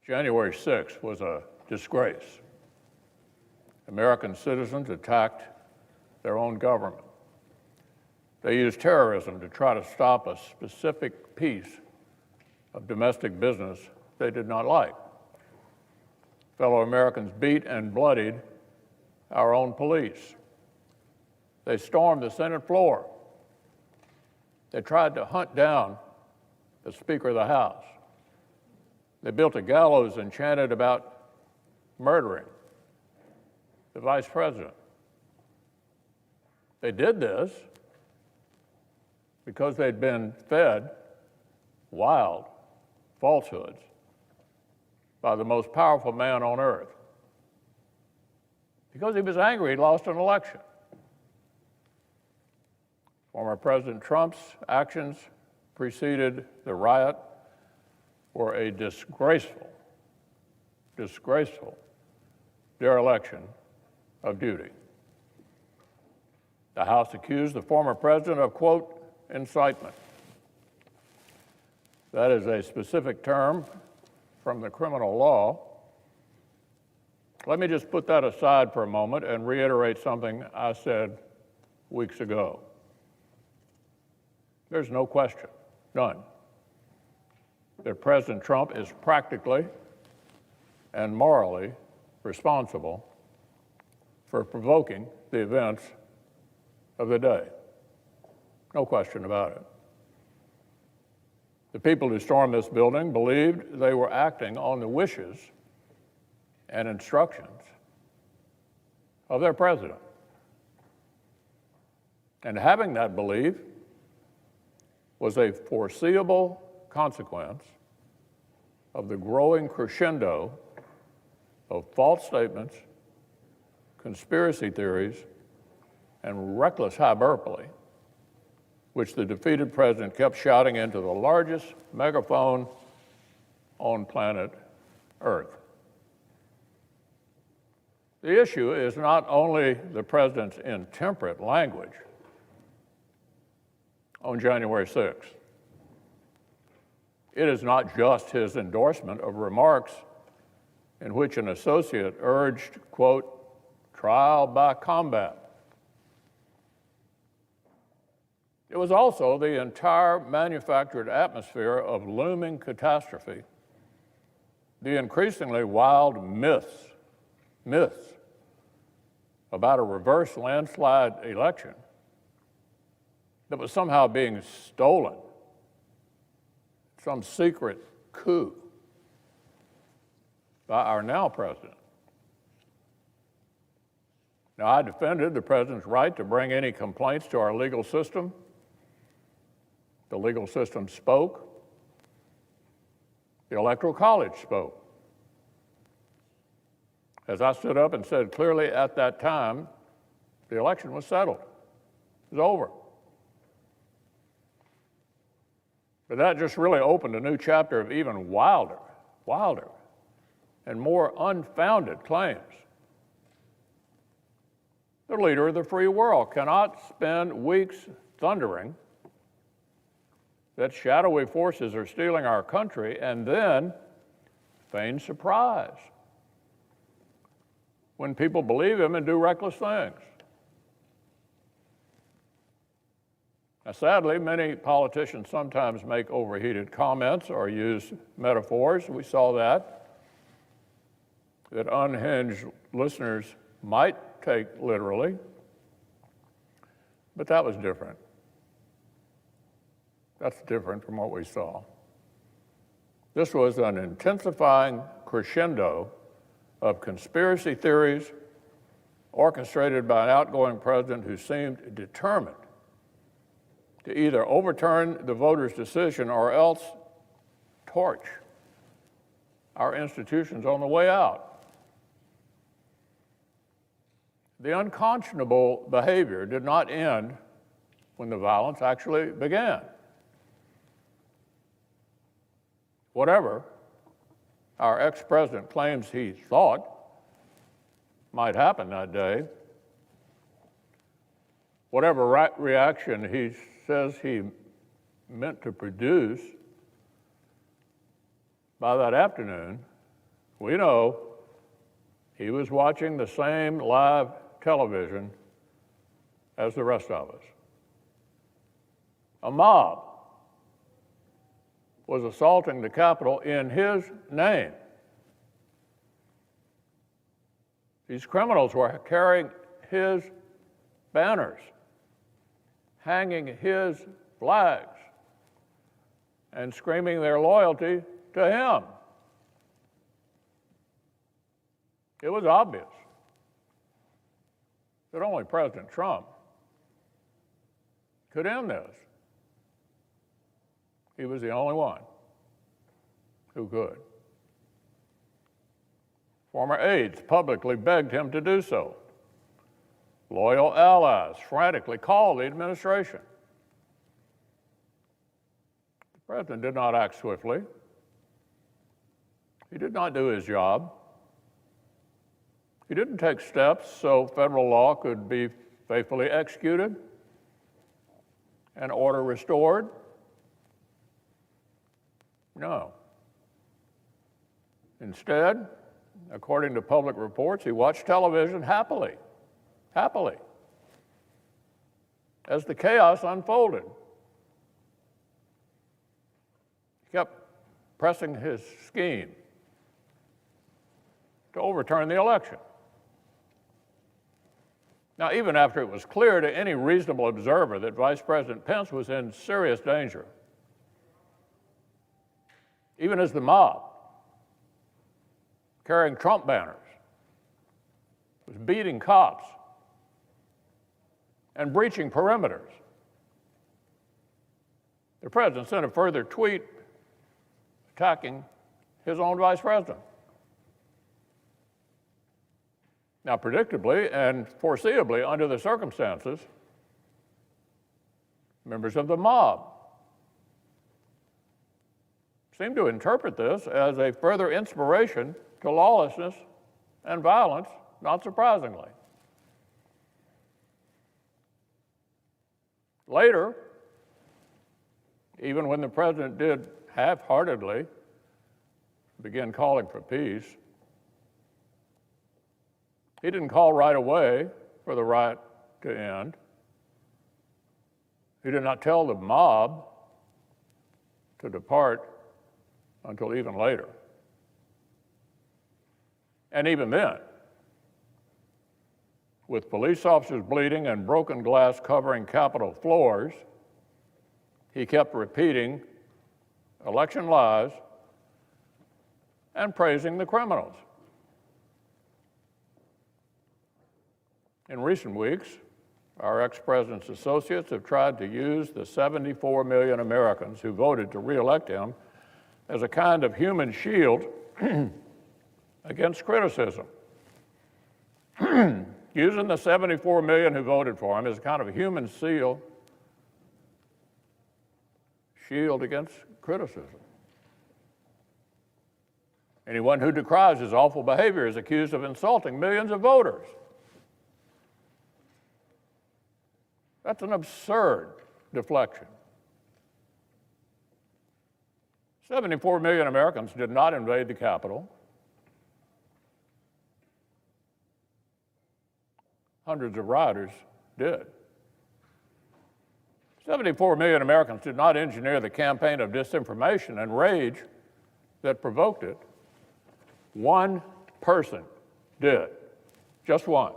January 6th was a disgrace. American citizens attacked their own government. They used terrorism to try to stop a specific piece of domestic business they did not like. Fellow Americans beat and bloodied our own police. They stormed the Senate floor. They tried to hunt down the Speaker of the House. They built a gallows and chanted about murdering the Vice President. They did this because they'd been fed wild falsehoods by the most powerful man on earth. Because he was angry he'd lost an election. Former President Trump's actions preceded the riot were a disgraceful dereliction of duty. The House accused the former president of, quote, incitement. That is a specific term from the criminal law. Let me just put that aside for a moment and reiterate something I said weeks ago. There's no question, none, that President Trump is practically and morally responsible for provoking the events of the day. No question about it. The people who stormed this building believed they were acting on the wishes and instructions of their president. And having that belief was a foreseeable consequence of the growing crescendo of false statements, conspiracy theories, and reckless hyperbole, which the defeated president kept shouting into the largest megaphone on planet Earth. The issue is not only the president's intemperate language on January 6th. It is not just his endorsement of remarks in which an associate urged, quote, trial by combat. It was also the entire manufactured atmosphere of looming catastrophe, the increasingly wild myths about a reverse landslide election that was somehow being stolen, some secret coup by our now president. Now, I defended the president's right to bring any complaints to our legal system. The legal system spoke. The Electoral College spoke. As I stood up and said clearly at that time, the election was settled. It was over. But that just really opened a new chapter of even wilder, and more unfounded claims. The leader of the free world cannot spend weeks thundering that shadowy forces are stealing our country and then feign surprise when people believe him and do reckless things. Now, sadly, many politicians sometimes make overheated comments or use metaphors. We saw that unhinged listeners might take literally, but that was different. That's different from what we saw. This was an intensifying crescendo of conspiracy theories orchestrated by an outgoing president who seemed determined to either overturn the voters' decision or else torch our institutions on the way out. The unconscionable behavior did not end when the violence actually began. Whatever our ex-president claims he thought might happen that day, whatever reaction he says he meant to produce, by that afternoon, We know he was watching the same live television as the rest of us. A mob was assaulting the Capitol in his name. These criminals were carrying his banners, hanging his flags, and screaming their loyalty to him. It was obvious that only President Trump could end this. He was the only one who could. Former aides publicly begged him to do so. Loyal allies frantically called the administration. The president did not act swiftly. He did not do his job. He didn't take steps so federal law could be faithfully executed and order restored. No. Instead, according to public reports, he watched television happily, as the chaos unfolded. He kept pressing his scheme to overturn the election. Now, even after it was clear to any reasonable observer that Vice President Pence was in serious danger, even as the mob, carrying Trump banners, was beating cops and breaching perimeters, the president sent a further tweet attacking his own vice president. Now, predictably and foreseeably under the circumstances, members of the mob seem to interpret this as a further inspiration to lawlessness and violence, not surprisingly. Later, even when the president did half-heartedly begin calling for peace, he didn't call right away for the riot to end. He did not tell the mob to depart until even later. And even then, with police officers bleeding and broken glass covering Capitol floors, he kept repeating election lies and praising the criminals. In recent weeks, our ex-president's associates have tried to use the 74 million Americans who voted to re-elect him as a kind of human shield against criticism. Using the 74 million who voted for him as a kind of a human shield against criticism. Anyone who decries his awful behavior is accused of insulting millions of voters. That's an absurd deflection. 74 million Americans did not invade the Capitol. Hundreds of rioters did. 74 million Americans did not engineer the campaign of disinformation and rage that provoked it. One person did, just one.